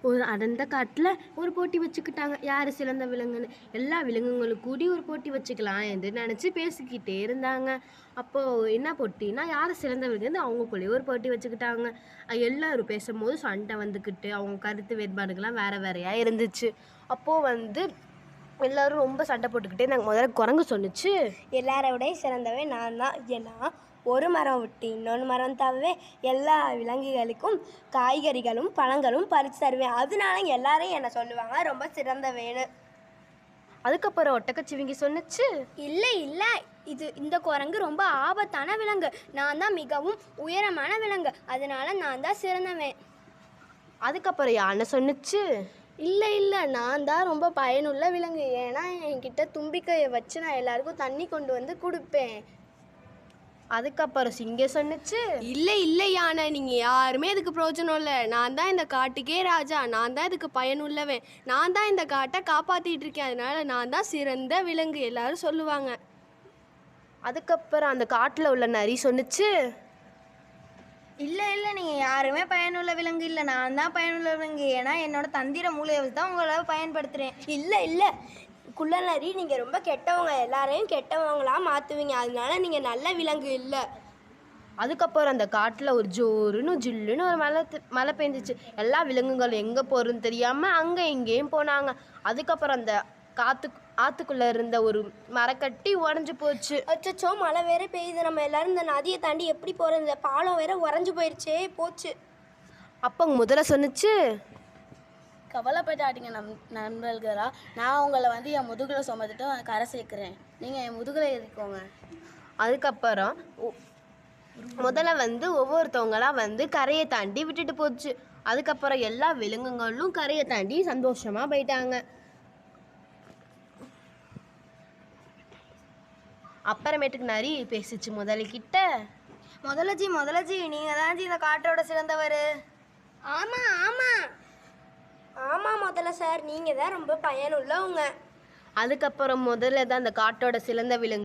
ஒரு அடர்ந்த காட்டில் ஒரு போட்டி வச்சுக்கிட்டாங்க, யார் சிறந்த விலங்குன்னு. எல்லா விலங்குகளும் கூடி ஒரு போட்டி வச்சுக்கலாம் என்று நினச்சி பேசிக்கிட்டே இருந்தாங்க. அப்போது என்ன போட்டின்னா, யார் சிறந்த விலங்குன்னு அவங்களுக்குள்ளேயே ஒரு போட்டி வச்சுக்கிட்டாங்க. எல்லாரும் பேசும்போது சண்டை வந்துக்கிட்டு அவங்க கருத்து வேறுபாடுகள்லாம் வேறு வேறையாக இருந்துச்சு. அப்போது எல்லாரும் ரொம்ப சண்டை போட்டுக்கிட்டே நாங்கள் முதல்ல குரங்கு சொன்னிச்சு, எல்லாரை விட சிறந்தவன் நான் தான். ஏன்னா ஒரு மரம் விட்டு இன்னொன்று மரம் தவிர எல்லா விலங்குகளுக்கும் காய்கறிகளும் பழங்களும் பறித்து தருவேன். அதனால எல்லாரும் என்னை சொல்லுவாங்க ரொம்ப சிறந்தவேன்னு. அதுக்கப்புறம் ஒட்டக்கச்சிவிங்கி சொன்னிச்சு, இல்லை இல்லை, இந்த குரங்கு ரொம்ப ஆபத்தான விலங்கு. நான் தான் மிகவும் உயரமான விலங்கு, அதனால நான் தான் சிறந்தவன். அதுக்கப்புறம் யானை சொன்னிச்சு, இல்லை இல்லை, நான் தான் ரொம்ப பயனுள்ள விலங்கு. ஏன்னா என்கிட்ட தும்பிக்கையை வச்சு நான் எல்லாருக்கும் தண்ணி கொண்டு வந்து கொடுப்பேன். அதுக்கப்புறம் சிங்கம் சொன்னிச்சு, இல்லை இல்லை யானை, நீங்கள் யாருமே இதுக்கு பிரயோஜனம் இல்லை. நான் தான் இந்த காட்டுக்கே ராஜா, நான் தான் இதுக்கு பயனுள்ளவன், நான் தான் இந்த காட்டை காப்பாற்றிட்டு இருக்கேன், அதனால நான் தான் சிறந்த விலங்கு எல்லாரும் சொல்லுவாங்க. அதுக்கப்புறம் அந்த காட்டில் உள்ள நரி சொன்னிச்சு, இல்லை இல்லை, நீங்கள் யாருமே பயனுள்ள விலங்கு இல்லை, நான் தான் பயனுள்ள விலங்கு. ஏன்னா என்னோட தந்திர மூளையை வச்சு தான் உங்களை பயன்படுத்துகிறேன். இல்லை இல்லை குள்ளநரி, நீங்கள் ரொம்ப கெட்டவங்க, எல்லாரையும் கெட்டவங்களாக மாற்றுவீங்க, அதனால நீங்கள் நல்ல விலங்கு இல்லை. அதுக்கப்புறம் அந்த காட்டில் ஒரு ஜோருன்னு ஜில்லுன்னு ஒரு மழை பெஞ்சிச்சு. எல்லா விலங்குகளும் எங்கே போகிறதுன்னு தெரியாமல் அங்கே இங்கேயும் போனாங்க. அதுக்கப்புறம் அந்த ஆற்றுக்குள்ளே இருந்த ஒரு மரக்கட்டி உடஞ்சி போச்சு. அச்சோ, மழை வேற பெய்யுது, நம்ம எல்லாரும் இந்த நதியை தாண்டி எப்படி போகிறது? இந்த பாலம் வேற உடஞ்சி போச்சு. அப்போ முதல்ல சொன்னிச்சு, கவலைப்பட்டாட்டிங்க நண்பர்களா, நான் உங்களை என் முதுகில் சுமந்துட்டு கரை சேர்க்குறேன், நீங்கள் என் முதுகில் ஏறிக்கோங்க. அதுக்கப்புறம் முதல்ல ஒவ்வொருத்தவங்களாம் கரையை தாண்டி விட்டுட்டு போச்சு. அதுக்கப்புறம் எல்லா விலங்குகளும் கரையை தாண்டி சந்தோஷமாக போயிட்டாங்க. அப்புறமேட்டுக்கு நரி பேசிச்சு முதலைக்கிட்ட, முதலஜி, நீங்கள் தான் இந்த காட்டோட சிறந்தவர். ஆமாம் முதல்ல சார், நீங்கள் தான் ரொம்ப பயனுள்ளவங்க. அதுக்கப்புறம் முதல்ல தான் அந்த காட்டோட சிறந்த விலங்கு